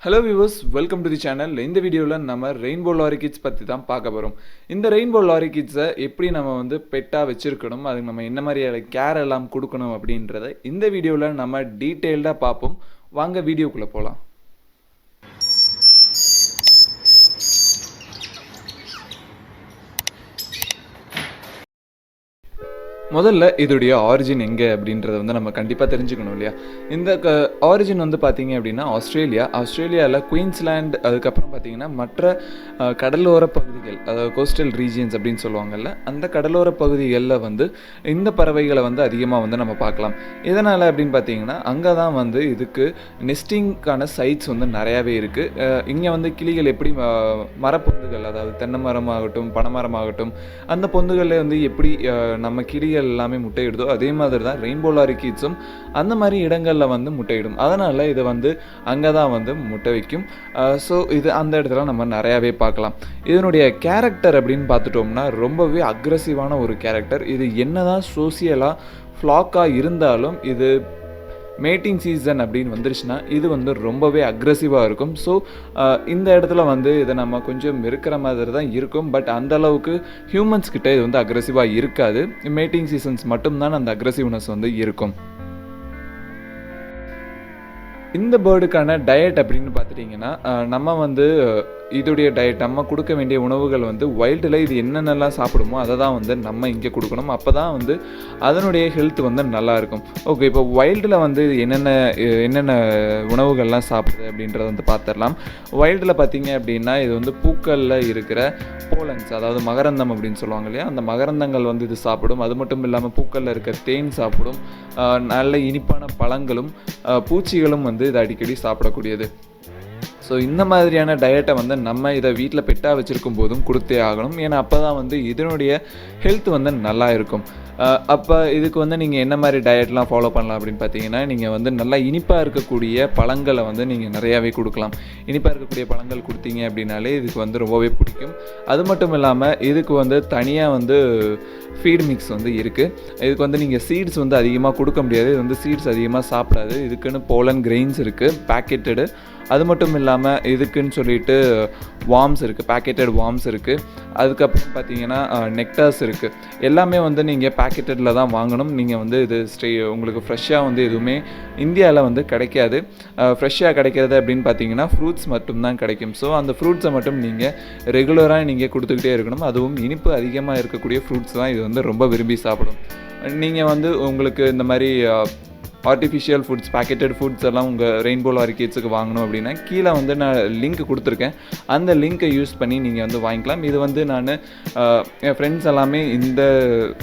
Hello viewers, welcome to the channel. இந்த வீடியோவில் நம்ம ரெயின்போ லாரி கிட்ஸ் பற்றி தான் பார்க்க போகிறோம். இந்த ரெயின்போ லாரி கிட்ஸை எப்படி நம்ம பெட்டாக வச்சுருக்கணும், அதுக்கு நம்ம என்ன மாதிரி கேர் எல்லாம் கொடுக்கணும் அப்படின்றத இந்த வீடியோவில் நம்ம டீட்டெயில்டாக பார்ப்போம். வாங்க வீடியோக்குள்ளே போகலாம். முதல்ல இதோடைய ஆரிஜின் எங்கே அப்படின்றத நம்ம கண்டிப்பாக தெரிஞ்சுக்கணும் இல்லையா. இந்த ஆரிஜின் பார்த்தீங்க அப்படின்னா ஆஸ்திரேலியாவில் குயின்ஸ்லாண்ட், அதுக்கப்புறம் பார்த்தீங்கன்னா மற்ற கடலோர பகுதிகள், அதாவது கோஸ்டல் ரீஜியன்ஸ் அப்படின்னு சொல்லுவாங்கல்ல, அந்த கடலோர பகுதிகளில் இந்த பறவைகளை அதிகமாக நம்ம பார்க்கலாம். எதனால் அப்படின்னு பார்த்தீங்கன்னா அங்கே தான் இதுக்கு நெஸ்டிங்கான சைட்ஸ் நிறையாவே இருக்குது. இங்கே கிளிகள் எப்படி மரப்பொந்துகள், அதாவது தென்னை மரமாகட்டும் பனைமரமாகட்டும், அந்த பொந்துகளில் எப்படி நம்ம கிளிகள் எல்லாமே முட்டையிடுதோ அதே மாதிரி தான் ரெயின்போ லாரி கிட்ஸும் அந்த மாதிரி இடங்களில் முட்டையிடும். அதனால் இது அங்கே தான் முட்டை வைக்கும். ஸோ இது அந்த இடத்துல நம்ம நிறையாவே பார்க்கலாம். இதனுடைய கேரக்டர் அப்படின்னு பார்த்துட்டோம்னா ரொம்பவே அக்ரெசிவான ஒரு கேரக்டர். இது என்னதான் சோசியலாக ஃப்ளாக்காக இருந்தாலும் இது மேட்டிங் சீசன் அப்படின்னு வந்துருச்சுன்னா இது ரொம்பவே அக்ரெசிவாக இருக்கும். ஸோ இந்த இடத்துல இதை நம்ம கொஞ்சம் இருக்கிற மாதிரி தான் இருக்கும். பட் அந்தளவுக்கு ஹியூமன்ஸ் கிட்ட இது அக்ரெசிவாக இருக்காது. மேட்டிங் சீசன்ஸ் மட்டும்தான் அந்த அக்ரெசிவ்னஸ் இருக்கும். இந்த பேர்டுக்கான டயட் அப்படின்னு பார்த்துட்டிங்கன்னா நம்ம இதோடைய டயட், நம்ம கொடுக்க வேண்டிய உணவுகள் வைல்டில் இது என்னென்னலாம் சாப்பிடுமோ அதை தான் நம்ம இங்கே கொடுக்கணும். அப்போ தான் அதனுடைய ஹெல்த் நல்லாயிருக்கும். ஓகே, இப்போ வைல்டில் என்னென்ன உணவுகள்லாம் சாப்பிடுது அப்படின்றத பார்த்துடலாம். வைல்டில் பார்த்தீங்க அப்படின்னா இது பூக்களில் இருக்கிற போலன்ஸ், அதாவது மகரந்தம் அப்படின்னு சொல்லுவாங்க இல்லையா, அந்த மகரந்தங்கள் இது சாப்பிடும். அது மட்டும் இல்லாமல் பூக்களில் இருக்க தேன் சாப்பிடும். நல்ல இனிப்பான பழங்களும் பூச்சிகளும் இது அடிக்கடி சாப்பிடக்கூடியது. ஸோ இந்த மாதிரியான டயட்டை நம்ம இதை வீட்டில் பெட்டாக வச்சுருக்கும் போதும் கொடுத்தே ஆகணும். ஏன்னா அப்போ தான் இதனுடைய ஹெல்த் நல்லா இருக்கும். அப்போ இதுக்கு நீங்கள் என்ன மாதிரி டயட்லாம் ஃபாலோ பண்ணலாம் அப்படின்னு பார்த்தீங்கன்னா, நீங்கள் நல்லா இனிப்பாக இருக்கக்கூடிய பழங்களை நீங்கள் நிறையாவே கொடுக்கலாம். இனிப்பாக இருக்கக்கூடிய பழங்கள் கொடுத்தீங்க அப்படின்னாலே இதுக்கு ரொம்பவே பிடிக்கும். அது மட்டும் இல்லாமல் இதுக்கு தனியாக ஃபீட் மிக்ஸ் இருக்குது. இதுக்கு நீங்கள் சீட்ஸ் அதிகமாக கொடுக்க முடியாது. இது சீட்ஸ் அதிகமாக சாப்பிடாது. இதுக்குன்னு போலன் கிரெயின்ஸ் இருக்குது, பேக்கெட்டடு. அது மட்டும் இல்லாமல் இதுக்குன்னு சொல்லிட்டு வார்ம்ஸ் இருக்குது, பேக்கெட்டட் வார்ம்ஸ் இருக்குது. அதுக்கப்புறம் பார்த்தீங்கன்னா நெக்டார்ஸ் இருக்குது. எல்லாமே நீங்கள் பேக்கெட்டடில் தான் வாங்கணும். நீங்கள் இது உங்களுக்கு ஃப்ரெஷ்ஷாக எதுவுமே இந்தியாவில் கிடைக்காது. ஃப்ரெஷ்ஷாக கிடைக்கிறது அப்படின்னு பார்த்தீங்கன்னா ஃப்ரூட்ஸ் மட்டும்தான் கிடைக்கும். ஸோ அந்த ஃப்ரூட்ஸை மட்டும் நீங்கள் ரெகுலராக நீங்கள் கொடுத்துக்கிட்டே இருக்கணும். அதுவும் இனிப்பு அதிகமாக இருக்கக்கூடிய ஃப்ரூட்ஸ் தான் இது ரொம்ப விரும்பி சாப்பிடும். நீங்கள் உங்களுக்கு இந்த மாதிரி ஆர்டிஃபிஷியல் ஃபுட்ஸ், பேக்கெட்டட் ஃபுட்ஸ் எல்லாம் உங்கள் ரெயின்போ லாரி கிட்ஸுக்கு வாங்கணும் அப்படின்னா கீழே நான் லிங்க் கொடுத்துருக்கேன். அந்த லிங்க்கை யூஸ் பண்ணி நீங்கள் வாங்கிக்கலாம். இது நான் என் ஃப்ரெண்ட்ஸ் எல்லாமே இந்த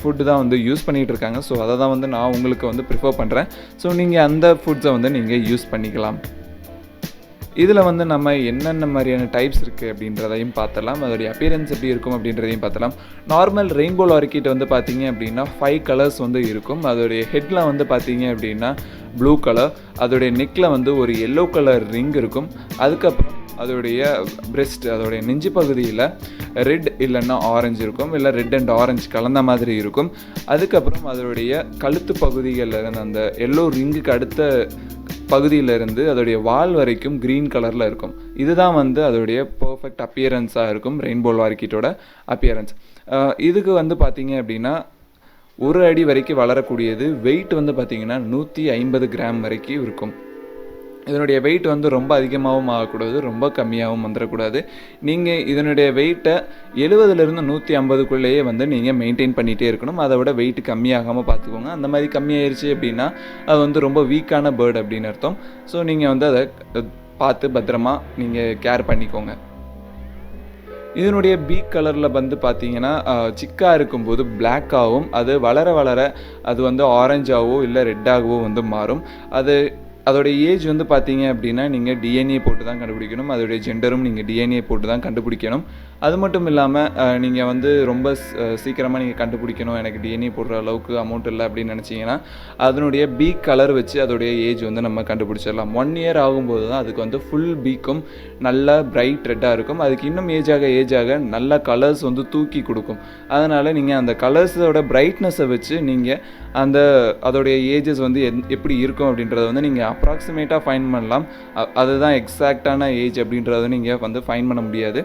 ஃபுட்டு தான் யூஸ் பண்ணிகிட்டு இருக்காங்க. ஸோ அதை தான் நான் உங்களுக்கு ப்ரிஃபர் பண்ணுறேன். ஸோ நீங்கள் அந்த ஃபுட்ஸை நீங்கள் யூஸ் பண்ணிக்கலாம். இதில் நம்ம என்னென்ன மாதிரியான டைப்ஸ் இருக்குது அப்படின்றதையும் பார்த்துடலாம். அதோடைய அப்பியரன்ஸ் எப்படி இருக்கும் அப்படின்றதையும் பார்த்துலாம். நார்மல் ரெயின்போ லாரி கிட் பார்த்தீங்க அப்படின்னா 5 கலர்ஸ் இருக்கும். அதோடைய ஹெட்டில் பார்த்தீங்க அப்படின்னா ப்ளூ கலர், அதோடைய நெக்கில் ஒரு எல்லோ கலர் ரிங் இருக்கும். அதுக்கப்புறம் அதோடைய பிரெஸ்ட், அதோடைய நெஞ்சு பகுதியில் ரெட் இல்லைன்னா ஆரஞ்சு இருக்கும், இல்லை ரெட் அண்ட் ஆரஞ்சு கலந்த மாதிரி இருக்கும். அதுக்கப்புறம் அதோடைய கழுத்து பகுதிகளில் இருந்து அந்த எல்லோ ரிங்குக்கு அடுத்த பகுதியிலிருந்து அதோடைய வால் வரைக்கும் க்ரீன் கலரில் இருக்கும். இதுதான் அதோடைய பர்ஃபெக்ட் அப்பியரன்ஸாக இருக்கும் ரெயின்போ லாரி கிட்டோட அப்பியரன்ஸ். இதுக்கு பார்த்தீங்க அப்படின்னா 1 அடி வரைக்கும் வளரக்கூடியது. வெயிட் பார்த்தீங்கன்னா 150 கிராம் வரைக்கும் இருக்கும். இதனுடைய வெயிட் ரொம்ப அதிகமாகவும் ஆகக்கூடாது, ரொம்ப கம்மியாகவும் வந்துடக்கூடாது. நீங்கள் இதனுடைய வெயிட்டை 70லேருந்து 150க்குள்ளேயே நீங்கள் மெயின்டைன் பண்ணிகிட்டே இருக்கணும். அதை விட வெயிட் கம்மியாகாமல் பார்த்துக்கோங்க. அந்த மாதிரி கம்மியாயிருச்சு அப்படின்னா அது ரொம்ப வீக்கான பேர்டு அப்படின்னு அர்த்தம். ஸோ நீங்கள் அதை பார்த்து பத்திரமா நீங்கள் கேர் பண்ணிக்கோங்க. இதனுடைய பீக் கலரில் பார்த்தீங்கன்னா சிக்காக இருக்கும்போது பிளாக்காகவும், அது வளர வளர அது ஆரஞ்சாகவோ இல்லை ரெட்டாகவோ மாறும். அதோடைய ஏஜ் பார்த்தீங்க அப்படின்னா நீங்கள் டிஎன்ஏ போட்டு தான் கண்டுபிடிக்கணும். அதோடைய ஜெண்டரும் நீங்கள் டிஎன்ஏ போட்டு தான் கண்டுபிடிக்கணும். அது மட்டும் இல்லாமல் நீங்கள் ரொம்ப சீக்கிரமாக நீங்கள் கண்டுபிடிக்கணும், எனக்கு டிஎன்ஏ போடுற அளவுக்கு அமௌண்ட் இல்லை அப்படின்னு நினச்சிங்கன்னா அதனுடைய பீக் கலர் வச்சு அதோடைய ஏஜ் நம்ம கண்டுபிடிச்சிடலாம். 1 இயர் ஆகும்போது தான் அதுக்கு ஃபுல் பீக்கும் நல்ல பிரைட் ரெட்டாக இருக்கும். அதுக்கு இன்னும் ஏஜ் ஆக நல்ல கலர்ஸ் தூக்கி கொடுக்கும். அதனால் நீங்கள் அந்த கலர்ஸோட பிரைட்னஸை வச்சு நீங்கள் அதோடைய ஏஜஸ் எப்படி இருக்கும் அப்படின்றத நீங்கள் அப்ராக்சிமேட்டாக ஃபைன் பண்ணலாம். அதுதான் எக்ஸாக்டான ஏஜ் அப்படின்றத நீங்கள் வந்து ஃபைன் பண்ண முடியாது.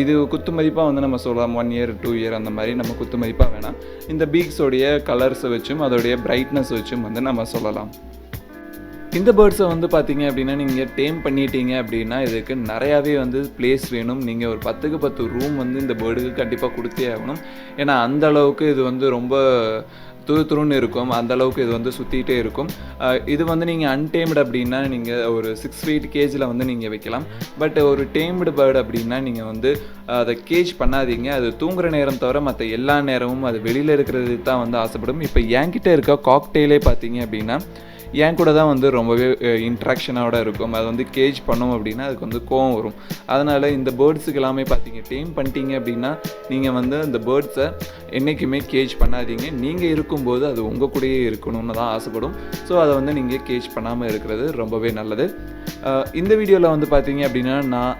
இது குத்து மதிப்பாக வந்து நம்ம சொல்லலாம் 1 இயர் 2 இயர் அந்த மாதிரி நம்ம குத்து மதிப்பாக வேணாம். இந்த பீக்ஸோடைய கலர்ஸை வச்சும் அதோடைய பிரைட்னஸ் வச்சும் வந்து நம்ம சொல்லலாம். இந்த பேர்ட்ஸை வந்து பார்த்தீங்க அப்படின்னா நீங்கள் டேம் பண்ணிட்டீங்க அப்படின்னா இதுக்கு நிறையாவே வந்து பிளேஸ் வேணும். நீங்கள் ஒரு 10க்கு 10 ரூம் வந்து இந்த பேர்டுக்கு கண்டிப்பாக கொடுத்தே ஆகணும். ஏன்னா அந்த அளவுக்கு இது வந்து ரொம்ப துருன்னு இருக்கும். அந்த அளவுக்கு இது வந்து சுற்றிகிட்டே இருக்கும். இது வந்து நீங்கள் அன்டேம்டு அப்படின்னா நீங்கள் ஒரு 6 feet கேஜில் வந்து நீங்கள் வைக்கலாம். பட் ஒரு டேம்டு பேர்டு அப்படின்னா நீங்கள் வந்து அதை கேஜ் பண்ணாதீங்க. அது தூங்குகிற நேரம் தவிர மற்ற எல்லா நேரமும் அது வெளியில் இருக்கிறது தான் வந்து ஆசைப்படும். இப்போ என்கிட்ட இருக்க காக்டெயிலே பார்த்தீங்க அப்படின்னா என் கூட தான் வந்து ரொம்பவே இன்ட்ராக்ஷனோட இருக்கும். அது வந்து கேஜ் பண்ணோம் அப்படின்னா அதுக்கு வந்து கோவம் வரும். அதனால் இந்த பேர்ட்ஸுக்கு எல்லாமே பார்த்தீங்க டேம் பண்ணிட்டீங்க அப்படின்னா நீங்கள் வந்து அந்த பேர்ட்ஸை என்றைக்குமே கேஜ் பண்ணாதீங்க. நீங்கள் இருக்கும்போது அது உங்கள் கூடயே இருக்கணும்னு தான் ஆசைப்படும். ஸோ அதை வந்து நீங்கள் கேஜ் பண்ணாமல் இருக்கிறது ரொம்பவே நல்லது. இந்த வீடியோவில் வந்து பார்த்தீங்க அப்படின்னா நான்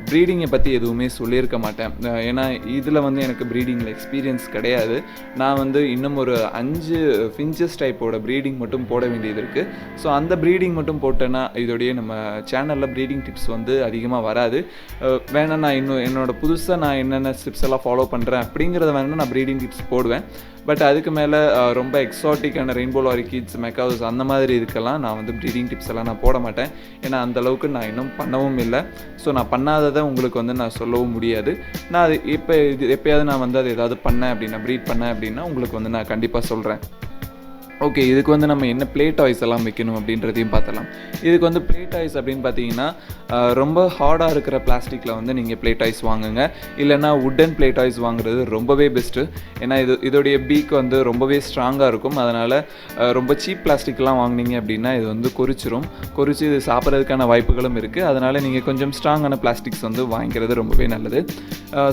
ப்ரீடிங்கை பற்றி எதுவுமே சொல்லியிருக்க மாட்டேன். ஏன்னா இதில் வந்து எனக்கு ப்ரீடிங்கில் எக்ஸ்பீரியன்ஸ் கிடையாது. நான் வந்து இன்னும் ஒரு 5 ஃபின்ச்சஸ் டைப்போட ப்ரீடிங் மட்டும் போட வேண்டியது இருக்குது. ஸோ அந்த ப்ரீடிங் மட்டும் போட்டேன்னா இதோடைய நம்ம சேனலில் ப்ரீடிங் டிப்ஸ் வந்து அதிகமாக வராது. வேணால் நான் இன்னும் புதுசாக நான் என்னென்ன ஸ்டெப்ஸ் எல்லாம் ஃபாலோ பண்ணுறேன் அப்படிங்கிறத வேணால் நான் ப்ரீடிங் டிப்ஸ் போடுவேன். பட் அதுக்கு மேலே ரொம்ப எக்ஸாட்டிக்கான ரெயின்போ லாரிக்கிட்ஸ் மெக்காவ்ஸ் அந்த மாதிரி இதுக்கெல்லாம் நான் வந்து ப்ரீடிங் டிப்ஸ் எல்லாம் நான் போட மாட்டேன். ஏன்னா அந்தளவுக்கு நான் இன்னும் பண்ணவும் இல்லை. ஸோ நான் பண்ணாததை உங்களுக்கு வந்து நான் சொல்லவும் முடியாது. நான் அது எப்போயாவது நான் வந்து அது ஏதாவது பண்ணேன் அப்படின்னா ப்ரீட் பண்ணேன் அப்படின்னா உங்களுக்கு வந்து நான் கண்டிப்பாக சொல்கிறேன். ஓகே, இதுக்கு வந்து நம்ம என்ன ப்ளே டாய்ஸ் எல்லாம் வைக்கணும் அப்படின்றதையும் பார்த்தலாம். இதுக்கு வந்து ப்ளே டாய்ஸ் அப்படின்னு பார்த்தீங்கன்னா ரொம்ப ஹார்டாக இருக்கிற பிளாஸ்டிக்கில் வந்து நீங்கள் ப்ளே டாய்ஸ் வாங்குங்க. இல்லைனா வுட்டன் ப்ளே டாய்ஸ் வாங்குறது ரொம்பவே பெஸ்ட்டு. ஏன்னா இதோடைய பீக் வந்து ரொம்பவே ஸ்ட்ராங்காக இருக்கும். அதனால் ரொம்ப சீப் பிளாஸ்டிக்லாம் வாங்கினீங்க அப்படின்னா இது வந்து கொறிச்சு இது சாப்பிட்றதுக்கான வாய்ப்புகளும் இருக்குது. அதனால் நீங்கள் கொஞ்சம் ஸ்ட்ராங்கான பிளாஸ்டிக்ஸ் வந்து வாங்கிக்கிறது ரொம்பவே நல்லது.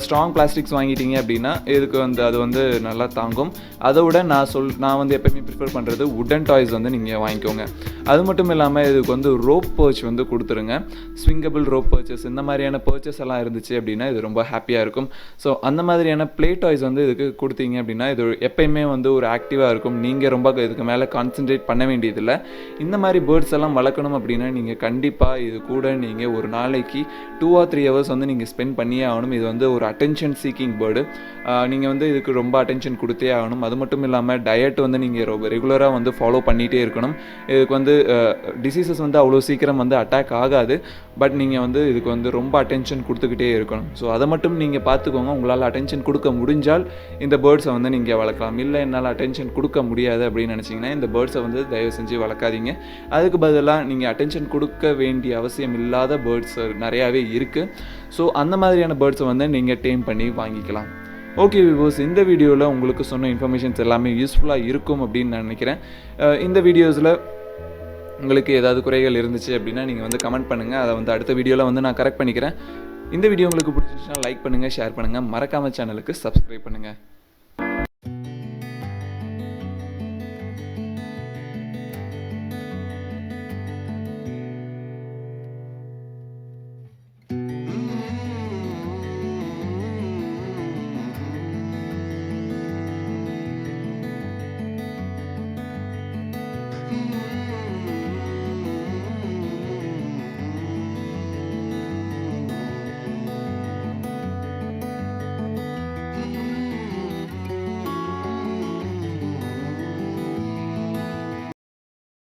ஸ்ட்ராங் பிளாஸ்டிக்ஸ் வாங்கிட்டீங்க அப்படின்னா இதுக்கு வந்து அது வந்து நல்லா தாங்கும். அதை விட நான் வந்து எப்போயுமே ப்ரிஃபர் பண்ணுறது வுட்டன் டாய்ஸ் வந்து நீங்கள் வாங்கிக்கோங்க. அது மட்டும் இல்லாமல் இதுக்கு வந்து ரோப் பர்ச் வந்து கொடுத்துருங்க. ஸ்விங்கபிள் ரோப் பர்ச்சஸ் இந்த மாதிரியான பர்ச்சஸ் எல்லாம் இருந்துச்சு அப்படின்னா இது ரொம்ப ஹாப்பியாக இருக்கும். ஸோ அந்த மாதிரியான ப்ளே டாய்ஸ் வந்து இதுக்கு கொடுத்தீங்க அப்படின்னா இது எப்பயுமே வந்து ஒரு ஆக்டிவாக இருக்கும். நீங்கள் ரொம்ப இதுக்கு மேலே கான்சன்ட்ரேட் பண்ண வேண்டியதில்லை. இந்த மாதிரி பேர்ட்ஸ் எல்லாம் வளர்க்கணும் அப்படின்னா நீங்கள் கண்டிப்பாக இது கூட நீங்கள் ஒரு நாளைக்கு 2 or 3 hours வந்து நீங்கள் ஸ்பெண்ட் பண்ணியே ஆகணும். இது வந்து ஒரு அட்டென்ஷன் சீக்கிங் பேர்டு. நீங்கள் வந்து இதுக்கு ரொம்ப அட்டென்ஷன் கொடுத்தே ஆகணும். அது மட்டும் இல்லாமல் டயட் வந்து நீங்கள் ரொம்ப ரெகுலராக வந்து ஃபாலோ பண்ணிகிட்டே இருக்கணும். இதுக்கு வந்து டிசீசஸ் வந்து அவ்வளோ சீக்கிரம் வந்து அட்டாக் ஆகாது. பட் நீங்கள் வந்து இதுக்கு வந்து ரொம்ப அட்டென்ஷன் கொடுத்துக்கிட்டே இருக்கணும். ஸோ அதை மட்டும் நீங்கள் பார்த்துக்கோங்க. உங்களால் அட்டென்ஷன் கொடுக்க முடிஞ்சால் இந்த பேர்ட்ஸை வந்து நீங்கள் வளர்க்கலாம். இல்லை என்னால் அட்டென்ஷன் கொடுக்க முடியாது அப்படின்னு நினச்சிங்கன்னா இந்த பேர்ட்ஸை வந்து தயவு செஞ்சு வளர்க்காதீங்க. அதுக்கு பதிலாக நீங்கள் அட்டென்ஷன் கொடுக்க வேண்டிய அவசியம் இல்லாத பேர்ட்ஸ் நிறையாவே இருக்குது. ஸோ அந்த மாதிரியான பேர்ட்ஸை வந்து நீங்கள் டேம் பண்ணி வாங்கிக்கலாம். ஓகே வியூவர்ஸ், இந்த வீடியோவில் உங்களுக்கு சொன்ன இன்ஃபர்மேஷன்ஸ் எல்லாமே யூஸ்ஃபுல்லாக இருக்கும் அப்படின்னு நான் நினைக்கிறேன். இந்த வீடியோஸில் உங்களுக்கு ஏதாவது குறைகள் இருந்துச்சு அப்படின்னா நீங்கள் வந்து கமெண்ட் பண்ணுங்கள். அதை வந்து அடுத்த வீடியோவில் வந்து நான் கரெக்ட் பண்ணிக்கிறேன். இந்த வீடியோ உங்களுக்கு பிடிச்சிருச்சுன்னா லைக் பண்ணுங்கள், ஷேர் பண்ணுங்கள், மறக்காமல் சேனலுக்கு சப்ஸ்கிரைப் பண்ணுங்கள்.